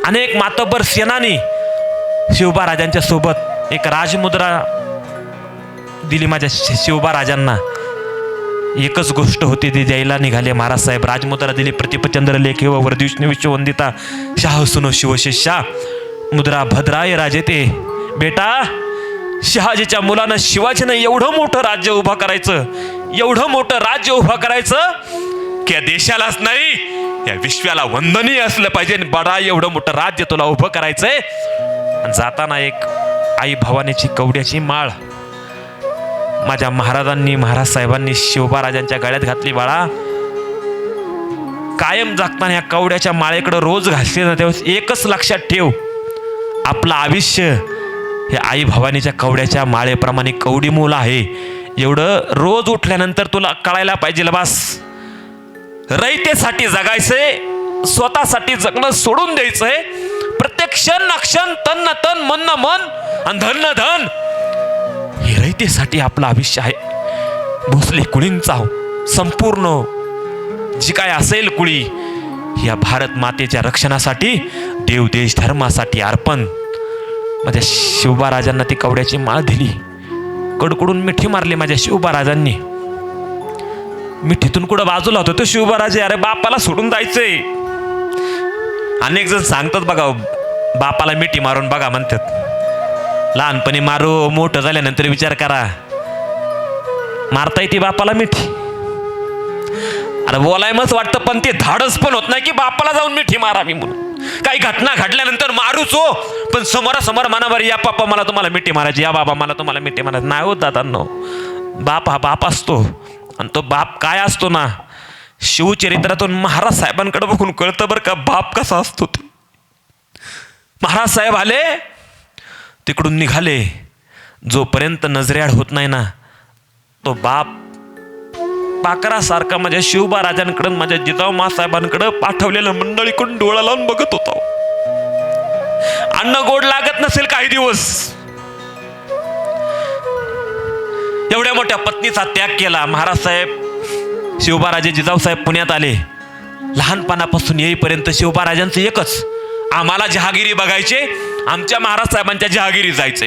अनेक मातब्बर सेनानी शिवबा राजांच्या सोबत एक राजमुद्रा दिली माझ्या शिवबा राजांना. एकच गोष्ट होती ती द्यायला निघाले महाराज साहेब. राजमुद्रा दिली. प्रतिपचंद्र लेखे व वर्धिष्णू विश्ववंदिता शाह सुनो शिवशिष्या मुद्रा भद्राय राजे ते. बेटा, शहाजीच्या मुलानं शिवाजीनं एवढं मोठं राज्य उभं करायचं, एवढं मोठं राज्य उभं करायचं की या देशालाच नाही या विश्वाला वंदनीय असलं पाहिजे. बडा एवढं मोठं राज्य तुला उभं करायचंय. जाताना एक आई भवानीची कवड्याची माळ माझ्या महाराजांनी महाराज साहेबांनी शिवबा राजांच्या गळ्यात घातली. बाळा, कायम जागताना या कवड्याच्या माळेकडे रोज घासले ना तेव्हा एकच लक्षात ठेव, आपलं आयुष्य हे आई भवानीच्या कवड्याच्या माळेप्रमाणे कवडी मूल आहे. एवढं रोज उठल्यानंतर तुला कळायला पाहिजे. बस, रयतेसाठी जगायचंय, स्वतःसाठी जगणं सोडून द्यायचंय. प्रत्येक क्षण ना क्षण, तन ना तन, मन ना मन आणि धन ना धन, हे रयतेसाठी आपलं आयुष्य आहे. भोसले कुळींचा संपूर्ण जी काय असेल कुळी या भारत मातेच्या रक्षणासाठी, देव देश धर्मासाठी अर्पण. माझ्या शिवबा राजांना ती कवड्याची माळ दिली. कडकडून मिठी मारली माझ्या शिवबा राजांनी. मिठीतून कुठं बाजूला होतो तो शिवबा राजे. अरे बापाला सोडून जायचंय. अनेक जण सांगतात बघा, बापाला मिठी मारून बघा म्हणतात. लहानपणी मारू, मोठं झाल्यानंतर विचार करा. मारता येते बापाला मिठी? अरे बोलायमच वाटतं, पण ते धाडस पण होत नाही की बापाला जाऊन मिठी मारावी म्हणून. काही घटना घडल्यानंतर मारूच हो, पण समोरासमोर मनावर या पापा मला तुम्हाला मिठी मारायची, या बाबा मला तुम्हाला मिठी मारायची नाही होत दादांनो. बाप हा बाप असतो. आणि तो बाप काय असतो ना, शिवचरित्रातून महाराज साहेबांकडे बघून कळतं बरं का बाप कसा असतो ते. महाराज साहेब आले, तिकडून निघाले. जोपर्यंत नजरेआड होत नाही ना, तो बाप पाकरासारखा माझ्या शिवबा राजांकडे, माझ्या जिजाऊ साहेबांकडे पाठवलेल्या मंडळीकडून डोळा लावून बघत होता. अन्न गोड लागत नसेल काही दिवस. एवढ्या मोठ्या पत्नीचा त्याग केला महाराज साहेब. शिवबा राजे जिजाऊ साहेब पुण्यात आले. लहानपणापासून येईपर्यंत शिवबा राजांचं एकच, आम्हाला जहागिरी बघायचे, आमच्या महाराज साहेबांच्या जहागिरी जायचे.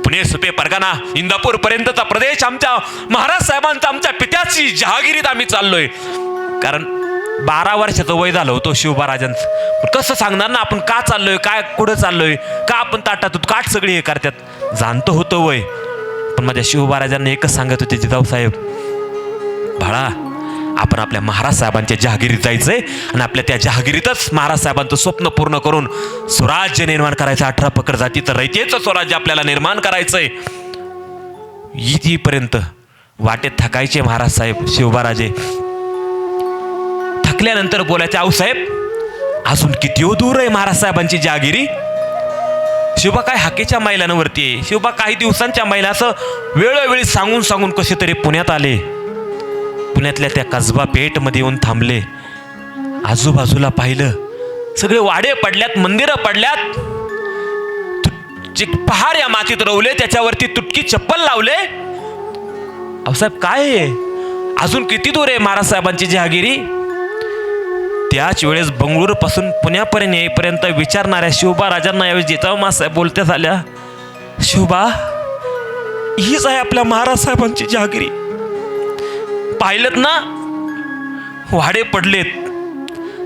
पुणे, सुपे, परगाणा, इंदापूर पर्यंतचा प्रदेश आमच्या महाराज साहेबांचा, आमच्या पित्याची जहागिरीत आम्ही चाललोय. कारण 12 वर्षाचं वय झालं होतं शिवबा राजांचं. कसं सांगणार ना आपण का चाललोय, काय कुठं चाललोय, का आपण ताटातून काठ सगळी हे करतात. जाणतं होतं वय, पण माझ्या शिवबा राजांना एकच सांगत होते, जिजाऊ साहेब बाळा, आपण आपल्या महाराज साहेबांच्या जहागिरीत जायचंय आणि आपल्या त्या जहागिरीतच महाराज साहेबांचं स्वप्न पूर्ण करून स्वराज्य निर्माण करायचं. 18 पकड जातीचं रयतेचं स्वराज्य आपल्याला निर्माण करायचंय. इथपर्यंत वाटेत थकायचे महाराज साहेब. शिवबा राजे थकल्यानंतर बोलायचे, आऊ साहेब अजून किती दूर आहे महाराज साहेबांची जहागिरी. शिवबा काय हाकेच्या मैलांवरती आहे. शिवबा काही दिवसांच्या मैला. असं वेळोवेळी सांगून सांगून कसे तरी पुण्यात आले. पुण्यातल्या त्या कसबा पेठमध्ये येऊन थांबले. आजूबाजूला पाहिलं, सगळे वाडे पडल्यात, मंदिरं पडल्यात, पहाड या मातीत रोवले, त्याच्यावरती तुटकी चप्पल लावले. अहो साहेब काय आहे, अजून किती दूर आहे महाराज साहेबांची जहागिरी. त्याच वेळेस बंगळूर पासून पुण्यापर्यंत येईपर्यंत विचारणाऱ्या शिवबा राजांना यावेळी जिजाऊ साहेब बोलते झाल्या, शिवबा हीच आहे आपल्या महाराज साहेबांची जहागिरी. पाहिलेत ना वाडे पडलेत,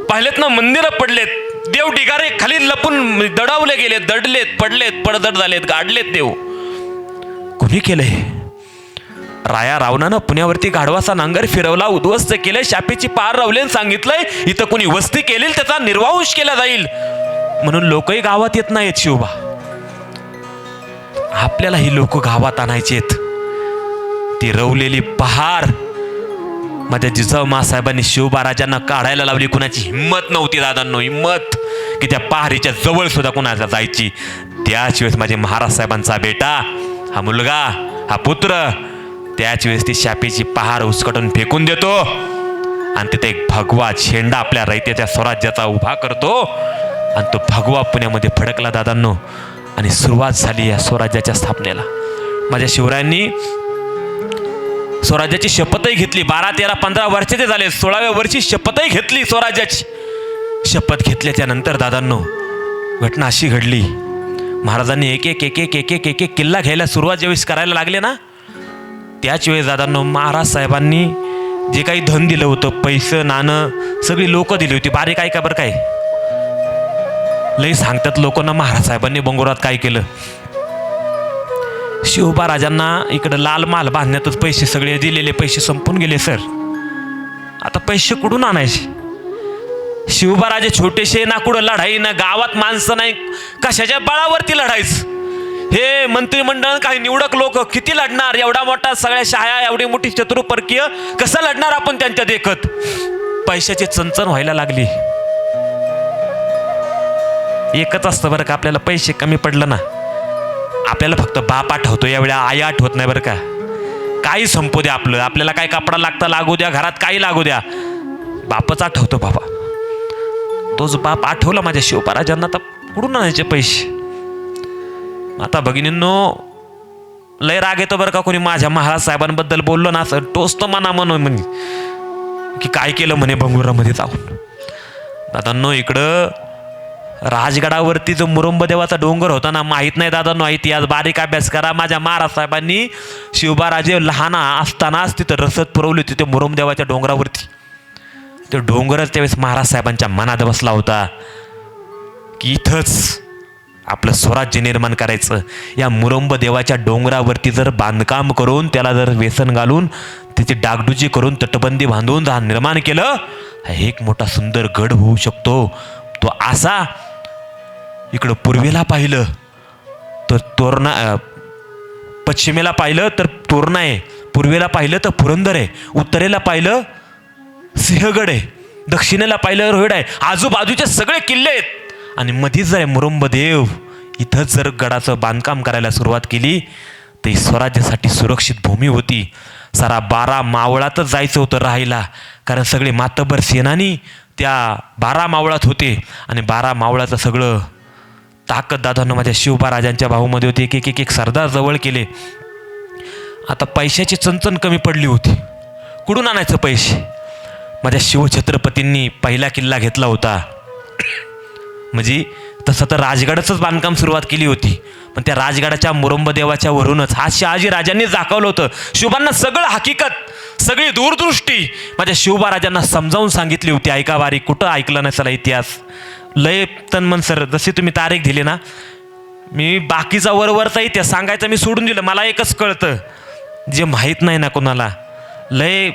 पाहिलेत ना मंदिरं पडलेत, देव ढिगारे खाली लपून दडावले गेले, दडलेत, पडलेत, पडदड झालेत, गाडलेत देव. कोणी केलंय? राया रावणानं पुण्यावरती गाढवाचा नांगर फिरवला, उद्ध्वस्त केले, शापेची पार रावले, सांगितलंय इथं कोणी वस्ती केली त्याचा निर्वांश केला जाईल, म्हणून लोकही गावात येत नाहीत. शिवबा आपल्याला ही लोक गावात आणायचेत. ती रवलेली पहार माझ्या जिजाऊ साहेबांनी शिवबा राजांना काढायला लावली. कुणाची हिंमत नव्हती दादांनो, हिंमत की त्या पहारीच्या जवळ सुद्धा कुणाला जायची. त्याच वेळेस माझे महाराज साहेबांचा बेटा, हा मुलगा, हा पुत्र, त्याच वेळेस ती शापेची पहार उचकटून फेकून देतो आणि तिथे एक भगवा झेंडा आपल्या रयतेच्या स्वराज्याचा उभा करतो. आणि तो भगवा पुण्यामध्ये फडकला दादांनो. आणि सुरुवात झाली या स्वराज्याच्या स्थापनेला. माझ्या शिवरायांनी स्वराज्याची शपथही घेतली. 12, 13, 15 वर्षाचे झाले. 16व्या वर्षी शपथही घेतली स्वराज्याची. शपथ घेतल्याच्या नंतर दादांनो घटना अशी घडली, महाराजांनी एक एक एक एक एक एक एक एक किल्ला घ्यायला सुरुवात ज्यावेळेस करायला लागले ना, त्याच वेळेस दादांनो महाराज साहेबांनी जे काही धन दिलं होतं, पैसं नाणं सगळी लोक दिली होती. बारीक ऐका बरं काय, लई सांगतात लोकांना महाराज साहेबांनी बंगुरात काय केलं. शिवबा राजांना इकडं लाल माल बांधण्यातच पैसे सगळे दिलेले पैसे संपून गेले सर. आता पैसे कुठून आणायचे? शिवबा राजे छोटेसे ना, कुठं लढाई ना, गावात माणसं नाही, कशाच्या बळावरती लढायचं? हे मंत्रिमंडळ काही निवडक लोक किती लढणार? एवढा मोठा सगळ्या शाळा, एवढी मोठी चतुर्परकीय, कसं लढणार आपण त्यांच्या देखत? पैशाची चणचण व्हायला लागली. एकच असतं बरं का, आपल्याला पैसे कमी पडलं ना, आपल्याला फक्त बाप आठवतो, यावेळी आई आठवत नाही बरं का. काही संपू द्या आपलं, आपल्याला काय कपडा लागता लागू द्या, घरात काही लागू द्या, बापच आठवतो बाबा. तोच बाप आठवला माझ्या शिवबा राजांना, तर कुठून आणायचे पैसे? आता भगिनींनो, लय राग येतो बरं का कोणी माझ्या महाराज साहेबांबद्दल बोललो ना, असं टोचतो मना म्हणे की काय केलं म्हणे बंगुरामध्ये जाऊन. दादांनो, इकडं राजगडावरती जो मुरुंबदेवाचा डोंगर होता ना, माहीत नाही दादांनो, इतिहास बारीक अभ्यास करा. माझ्या महाराज साहेबांनी शिवबा राजे लहान असतानाच तिथं रसद पुरवली होती त्या मुरुंबदेवाच्या डोंगरावरती. तो डोंगरच त्यावेळेस महाराज साहेबांच्या मनात बसला होता की इथंच आपलं स्वराज्य निर्माण करायचं. या मुरुंब देवाच्या डोंगरावरती जर बांधकाम करून, त्याला जर व्यसन घालून, त्याची डागडुजी करून, तटबंदी बांधून निर्माण केलं, एक मोठा सुंदर गड होऊ शकतो. तो असा इकडं पूर्वेला पाहिलं तर तोरणा, पश्चिमेला पाहिलं तर तोरणा आहे, पूर्वेला पाहिलं तर पुरंदर आहे, उत्तरेला पाहिलं सिंहगड आहे, दक्षिणेला पाहिलं रोहिड आहे, आजूबाजूचे सगळे किल्ले आहेत. आणि मधीच जर मुरुंबदेव, इथंच जर गडाचं बांधकाम करायला सुरुवात केली तर स्वराज्यासाठी सुरक्षित भूमी होती. सारा 12 मावळातच जायचं होतं राहायला, कारण सगळे मातबर सेनानी त्या 12 मावळात होते. आणि 12 मावळाचं सगळं ताकद दादांनो माझ्या शिवबा राजांच्या भाऊमध्ये होती. एक एक एक सरदार जवळ केले. आता पैशाची चणचण कमी पडली होती. कुठून आणायचं पैसे? माझ्या शिवछत्रपतींनी पहिला किल्ला घेतला होता. म्हणजे तसं तर राजगडाचंच बांधकाम सुरुवात केली होती, पण त्या राजगडाच्या मुरुंबदेवाच्या वरूनच हा शहाजी राजांनी दाखवलं होतं. शिवबांना सगळं हकीकत, सगळी दूरदृष्टी माझ्या शिवबा राजांना समजावून सांगितली होती. ऐका वारी, कुठं ऐकलं नसेल इतिहास. लय तन्मन सर, जशी तुम्ही तारीख दिली ना, मी बाकीचा वरवरचा इतिहास सांगायचं मी सोडून दिलं. मला एकच कळतं, जे माहीत नाही ना कोणाला. लय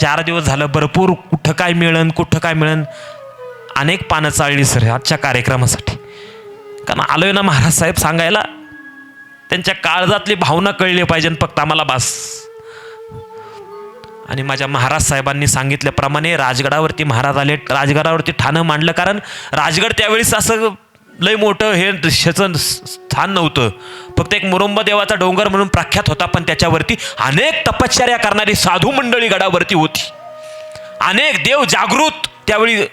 4 दिवस झालं भरपूर कुठं काय मिळन, कुठं काय मिळन, अनेक पानं चालली सर आजच्या कार्यक्रमासाठी. कारण आलोय ना महाराज साहेब सांगायला, त्यांच्या काळजातली भावना कळली पाहिजे फक्त आम्हाला बास. आणि माझ्या महाराज साहेबांनी सांगितल्याप्रमाणे राजगडावरती महाराज आले, राजगडावरती ठाणं मांडलं. कारण राजगड त्यावेळेस असं लय मोठं हे ह्याचं स्थान नव्हतं, फक्त एक मुरुंबदेवाचा डोंगर म्हणून प्रख्यात होता, पण त्याच्यावरती अनेक तपश्चर्या करणारी साधू मंडळी गडावरती होती. अनेक देव जागृत त्यावेळी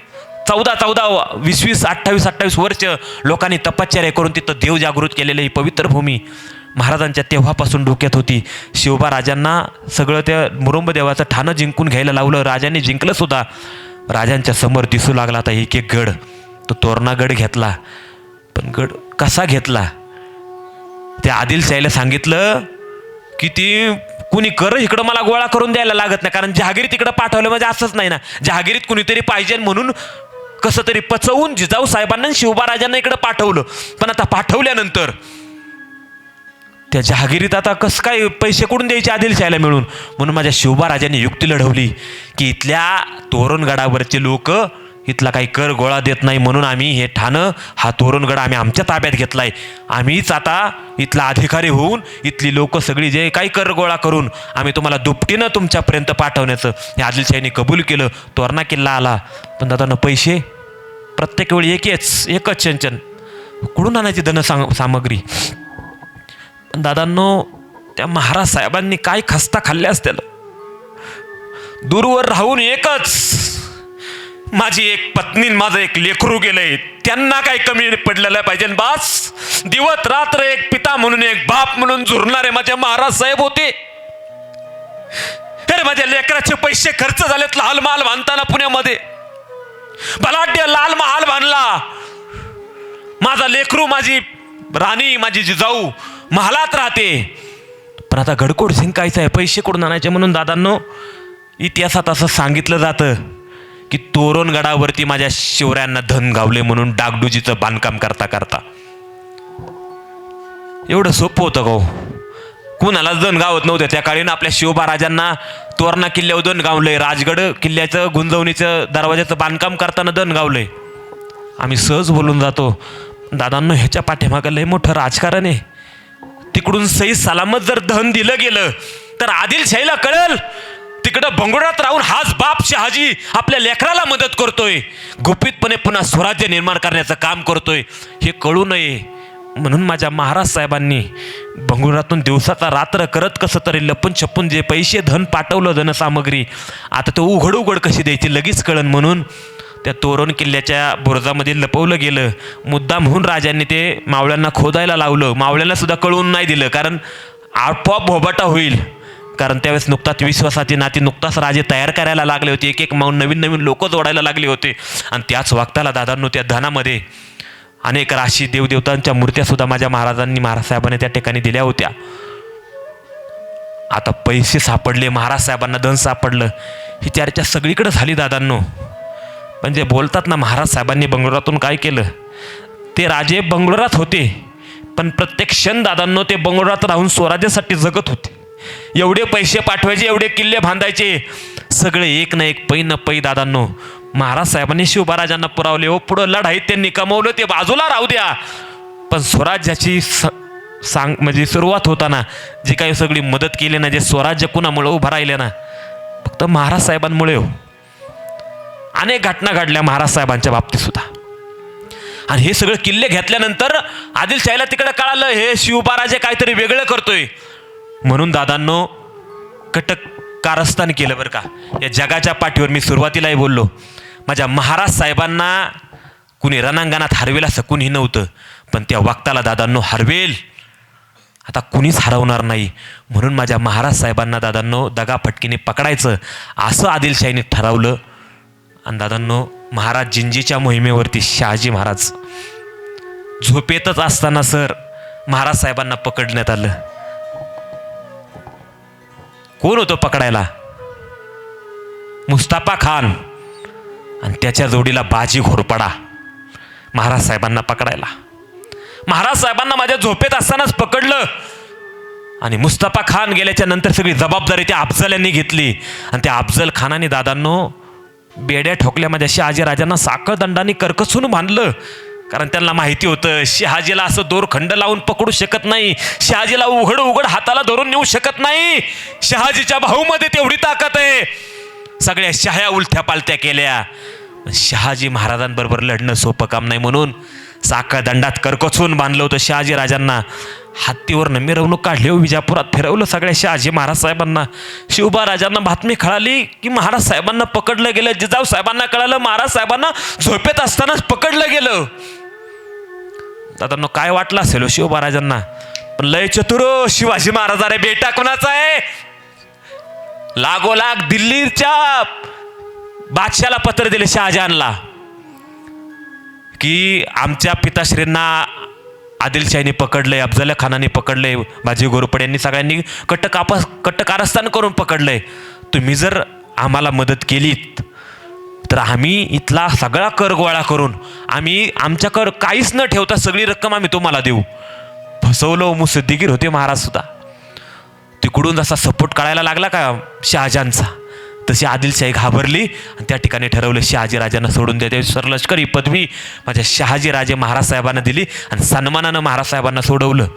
14, 20, 28 वर्ष लोकांनी तपश्चर्या करून तिथं देव जागृत केलेली ही पवित्र भूमी महाराजांच्या तेव्हापासून डोक्यात होती. शिवबा राजांना सगळं त्या मुरुंबदेवाचं ठाणं जिंकून घ्यायला लावलं. राजांनी जिंकलं सुद्धा. राजांच्या समोर दिसू लागला आता एक एक गड. तो तोरणा गड घेतला, पण गड कसा घेतला? त्या आदिलशाहीला सांगितलं की ती कुणी कर इकडं मला गोळा करून द्यायला लागत नाही, कारण जहागिरी तिकडं पाठवलं म्हणजे असंच नाही ना, जहागिरीत कुणीतरी पाहिजे म्हणून कसं तरी पचवून जिजाऊ साहेबांना शिवबा राजांना इकडं पाठवलं. पण आता पाठवल्यानंतर त्या जहागिरीत आता कसं काय पैसे कुठून द्यायचे आदिलशाहीला मिळून? म्हणून माझ्या शिवबा राजांनी युक्ती लढवली की इथल्या तोरणगडावरचे लोक इथला काही कर गोळा देत नाही, म्हणून आम्ही हे ठाणं, हा तोरणगड आम्ही आमच्या ताब्यात घेतलाय. आम्हीच आता इथला अधिकारी होऊन इथली लोक सगळी जे काही कर गोळा करून आम्ही तुम्हाला दुपटीनं तुमच्यापर्यंत पाठवण्याचं हे आदिलशाहीने कबूल केलं. तोरणा किल्ला आला. पण दादांना पैसे प्रत्येक वेळी एकच चंचन, कुठून आणायची धन सामग्री? पण दादांनो, त्या महाराज साहेबांनी काय खस्ता खाल्ले असतील. दूरवर राहून एकच, माझी एक पत्नी, माझं एक लेकरू गेलंय, त्यांना काही कमी पडलेलं पाहिजे बास. दिवस रात्र एक पिता म्हणून, एक बाप म्हणून झुरणारे माझे महाराज साहेब होते. अरे माझ्या लेकराचे पैसे खर्च झालेत लाल महाल बांधताना पुण्यामध्ये. बलाढ्य लाल महाल बांधला. माझा लेकरू, माझी राणी, माझी जिजाऊ महालात राहते. पण आता गडकोड जिंकायचं आहे, पैसे कुठून आणायचे? म्हणून दादांनो, इतिहासात असं सांगितलं जातं की तोरणगडावरती माझ्या शिवरायांना धन गावले म्हणून डागडुजीचं बांधकाम करता करता. एवढं सोपं होतं का? कुणालाच धन गावत नव्हतं त्या काळी. आपल्या शिवबा राजांना तोरणा किल्ल्यावर धन गावलंय, राजगड किल्ल्याचं गुंजवणीचं दरवाजाचं बांधकाम करताना धन गावलंय. आम्ही सहज बोलून जातो. दादांनो, ह्याच्या पाठीमागं लय मोठं राजकारण आहे. तिकडून सही सलामत जर धन दिलं गेलं तर आदिलशाहीला कळेल तिकडं बंगुरात राहून हाच बाप शहाजी आपल्या लेकराला मदत करतोय, गुपितपणे पुन्हा स्वराज्य निर्माण करण्याचं काम करतोय, हे कळू नये म्हणून माझ्या महाराज साहेबांनी बंगुरातून दिवसाचा रात्र करत कसं तरी लपून छपून जे पैसे धन पाठवलं, धनसामग्री, आता तो उघड उघड कशी द्यायची लगेच कळन म्हणून त्या तोरण किल्ल्याच्या बुरुजामध्ये लपवलं गेलं. मुद्दाम होऊन राजांनी ते मावळ्यांना खोदायला लावलं. मावळ्यांना सुद्धा कळवून नाही दिलं, कारण आपोआप भोबाटा होईल. कारण त्यावेळेस नुकताच विश्वासाची नाती नुकताच राजे तयार करायला लागले होते, एक एक माऊन नवीन नवीन लोक जोडायला लागले होते. आणि त्याच वक्ताला दादांनो त्या धनामध्ये अनेक राशी देवदेवतांच्या मूर्त्या सुद्धा माझ्या महाराजांनी, महाराज साहेबांनी त्या ठिकाणी दिल्या होत्या. आता पैसे सापडले, महाराज साहेबांना धन सापडलं, ही चर्चा सगळीकडे झाली दादांनो. म्हणजे बोलतात ना, महाराज साहेबांनी बंगलोरातून काय केलं? ते राजे बंगलोरात होते, पण प्रत्येक क्षण दादांनो ते बंगलोरात राहून स्वराज्यासाठी जगत होते. एवढे पैसे पाठवायचे, एवढे किल्ले बांधायचे, सगळे एक ना एक पै न पै दादांनो महाराज साहेबांनी शिवबाराजांना पुरावले. हो, पुढं लढाईत त्यांनी कमवलं, ते बाजूला राहू द्या, पण स्वराज्याची म्हणजे सुरुवात होताना जी काही सगळी मदत केली ना, जे स्वराज्य कुणामुळे उभं राहिले ना, फक्त महाराज साहेबांमुळे हो. अनेक घटना घडल्या महाराज साहेबांच्या बाबतीत सुद्धा. आणि हे सगळे किल्ले घेतल्यानंतर आदिलशाहीला तिकडे कळालं हे शिवबाराजे काहीतरी वेगळं करतोय. म्हणून दादांनो कटक कारस्थान केलं बरं का. या जगाच्या पाठीवर मी सुरुवातीलाही बोललो, माझ्या महाराज साहेबांना कुणी रणांगणात हरवेल असं कुणी नव्हतं, पण त्या वक्ताला दादांनो हरवेल, आता कुणीच हरवणार नाही. म्हणून माझ्या महाराज साहेबांना दादांनो दगाफटकीने पकडायचं असं आदिलशाहीने ठरवलं. आणि दादांनो महाराज जिंजीच्या मोहिमेवरती शहाजी महाराज झोपेतच असताना सर महाराज साहेबांना पकडण्यात आलं. कोण होतं पकडायला? मुस्ताफा खान आणि त्याच्या जोडीला बाजी घोरपडा महाराज साहेबांना पकडायला. महाराज साहेबांना माझ्या झोपेत असतानाच पकडलं. आणि मुस्ताफा खान गेल्याच्या नंतर सगळी जबाबदारी त्या अफजल यांनी घेतली. आणि त्या अफजल खानाने दादांनो बेड्या ठोकल्या, माझ्या शहाजी राजांना साखळ दंडाने करकसून बांधलं. कारण त्यांना माहिती होतं शहाजीला असं दोरखंड लावून पकडू शकत नाही, शहाजीला उघड उघड हाताला धरून नेऊ शकत नाही. शहाजीच्या भाऊमध्ये तेवढी ताकद आहे. सगळ्या शहाया उलथ्या पालत्या केल्या. शहाजी महाराजांबरोबर लढणं सोपं काम नाही, म्हणून साखळ दंडात करकसून बांधलं होतं शहाजी राजांना. हत्तीवरनं मिरवणूक काढली, विजापुरात फिरवलं सगळ्या शहाजी महाराज साहेबांना. शिवबा राजांना बातमी कळाली की महाराज साहेबांना पकडलं गेलं. जिजाऊ साहेबांना कळालं महाराज साहेबांना झोपेत असतानाच पकडलं गेलं. दादांनो काय वाटलं असेल शिवबा राजांना, पण लय चतुर शिवाजी महाराज. अरे बेटा कोणाचा आहे? लागोलाग दिल्लीच्या बादशाला पत्र दिले शहाजहानला की आमच्या पिताश्रींना आदिलशाहीने पकडलंय, अफजल खानाने पकडलंय, बाजी घोरपडे यांनी सगळ्यांनी कटकारस्थान करून पकडलंय. तुम्ही जर आम्हाला मदत केलीत तर आम्ही इथला सगळा कर गोळा करून आम्ही आमच्याकडं काहीच न ठेवता सगळी रक्कम आम्ही तुम्हाला देऊ. फसवलं मुसद्दीगीर होते महाराज सुद्धा. तिकडून जसा सपोर्ट कळायला लागला का शहाजहानचा, तशी आदिलशाही घाबरली आणि त्या ठिकाणी ठरवलं शहाजी राजांना सोडून देते. सरलष्करी पदवी माझ्या शहाजी राजे महाराज साहेबांना दिली आणि सन्मानानं महाराज साहेबांना सोडवलं.